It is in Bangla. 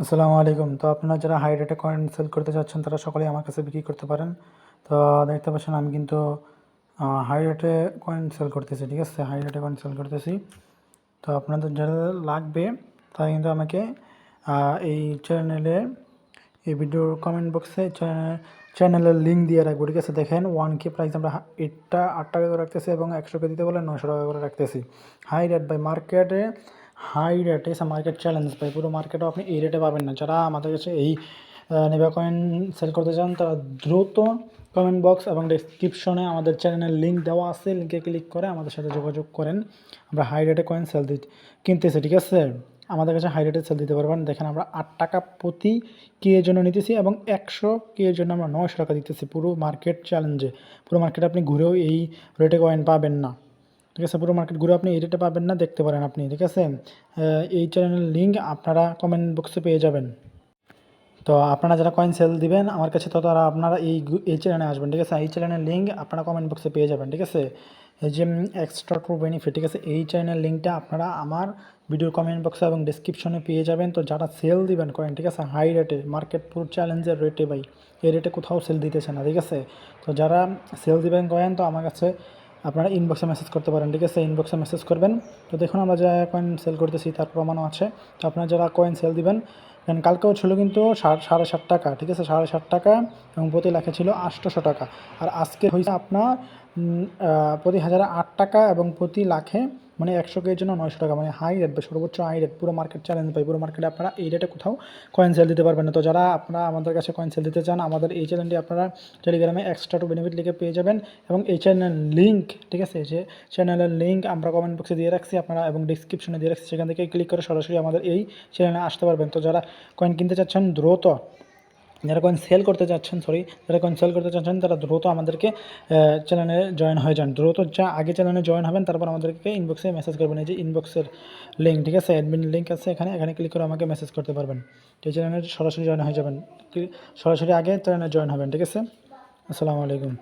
আসসালামু আলাইকুম। তো আপনারা যারা হাই রেটে কয়েন সেল করতে চাচ্ছেন তারা সকলেই আমার কাছে বিক্রি করতে পারেন। তো দেখতে পাচ্ছেন আমি কিন্তু হাই রেটে কয়েন সেল করতেছি, ঠিক আছে? হাই রেটে কয়েন সেল করতেছি। তো আপনাদের যারা লাগবে তারা কিন্তু আমাকে এই চ্যানেলে, এই ভিডিওর কমেন্ট বক্সে চ্যানেলের লিঙ্ক দিয়ে রাখবো, ঠিক আছে? দেখেন 1K প্রাইস আমরা এটা 8 টাকা করে রাখতেছি এবং 100K দিতে বলে 900 টাকা করে রাখতেছি। হাই রেট বাই মার্কেটে, হাই রেট ইস মার্কেট চ্যালেঞ্জ ভাই। পুরো মার্কেটও আপনি এই রেটে পাবেন না। যারা আমাদের কাছে এই নেভা কয়েন সেল করতে চান তারা দ্রুত কমেন্ট বক্স এবং ডেসক্রিপশনে আমাদের চ্যানেলের লিঙ্ক দেওয়া আছে, লিঙ্কে ক্লিক করে আমাদের সাথে যোগাযোগ করেন। আমরা হাই রেটে কয়েন সেল কিনতেছি, ঠিক আছে? আমাদের কাছে হাই রেটে সেল দিতে পারবেন। দেখেন আমরা 8 টাকা প্রতি কে এর জন্য নিতেছি এবং 100 কে এর জন্য আমরা 900 টাকা দিতেছি পুরো মার্কেট চ্যালেঞ্জে। পুরো মার্কেটে আপনি ঘুরেও এই রেটে কয়েন পাবেন না, ঠিক আছে? পুরো মার্কেট ঘুরে আপনি এই রেটে পাবেন না, দেখতে পারেন আপনি, ঠিক আছে? এই চ্যানেলের লিঙ্ক আপনারা কমেন্ট বক্সে পেয়ে যাবেন। তো আপনারা যারা কয়েন সেল দিবেন আমার কাছে, তো তারা আপনারা এই চ্যানেলে আসবেন, ঠিক আছে? এই চ্যানেলের লিঙ্ক আপনারা কমেন্ট বক্সে পেয়ে যাবেন, ঠিক আছে? এই যে এক্সট্রা টু বেনিফিট, ঠিক আছে? এই চ্যানেলের লিঙ্কটা আপনারা আমার ভিডিওর কমেন্ট বক্সে এবং ডিসক্রিপশনে পেয়ে যাবেন। তো যারা সেল দিবেন কয়েন, ঠিক আছে, হাই রেটে, মার্কেট পুরো চ্যালেঞ্জের রেটে ভাই, এই রেটে কোথাও সেল দিতেছে না, ঠিক আছে? তো যারা সেল দিবেন কয়েন, তো আমার কাছে আপনারা ইনবক্সে মেসেজ করতে পারেন, ঠিক আছে? ইনবক্সে মেসেজ করবেন। তো দেখুন আমরা যা কয়েন সেল করতেছি তার প্রমাণও আছে। তো আপনারা যারা কয়েন সেল দিবেন, কারণ কালকেও ছিল কিন্তু 7.5 টাকা, ঠিক আছে? 7.5 টাকা এবং প্রতি লাখে ছিল 800 টাকা। আর আজকে হয়েছে আপনার প্রতি হাজারে 8 টাকা এবং প্রতি লাখে মানে 100 কের জন্য 900 টাকা, মানে হাই রেট বা সর্বোচ্চ হাই রেট। পুরো মার্কেট চ্যালেঞ্জ পাই, পুরো মার্কেটে আপনারা এই রেটে কোথাও কয়েন সেল দিতে পারবেন না। তো যারা আপনারা আমাদের কাছে কয়েন সেল দিতে চান, আমাদের এই চ্যানেলটি আপনারা টেলিগ্রামে এক্সট্রা টু বেনিফিট লিখে পেয়ে যাবেন এবং এই চ্যানেলের লিঙ্ক, ঠিক আছে, যে চ্যানেলের লিঙ্ক আমরা কমেন্ট বক্সে দিয়ে রাখছি আপনারা এবং ডিসক্রিপশনে দিয়ে রাখছি, সেখান থেকে ক্লিক করে সরাসরি আমাদের এই চ্যানেলে আসতে পারবেন। তো যারা কয়েন কিনতে চাচ্ছেন দ্রুত, যারা কয়েন সেল করতে চাচ্ছেন তারা দ্রুত আমাদেরকে চ্যানেলে জয়েন হয়ে যান। দ্রুত যা আগে চ্যানেলে জয়েন হবেন, তারপর আমাদেরকে ইনবক্সে মেসেজ করবেন। এই যে ইনবক্সের লিঙ্ক, ঠিক আছে, অ্যাডমিন লিঙ্ক আছে এখানে ক্লিক করে আমাকে মেসেজ করতে পারবেন। এই চ্যানেলে সরাসরি জয়েন হয়ে যাবেন, সরাসরি আগে চ্যানেলে জয়েন হবেন, ঠিক আছে? আসসালামু আলাইকুম।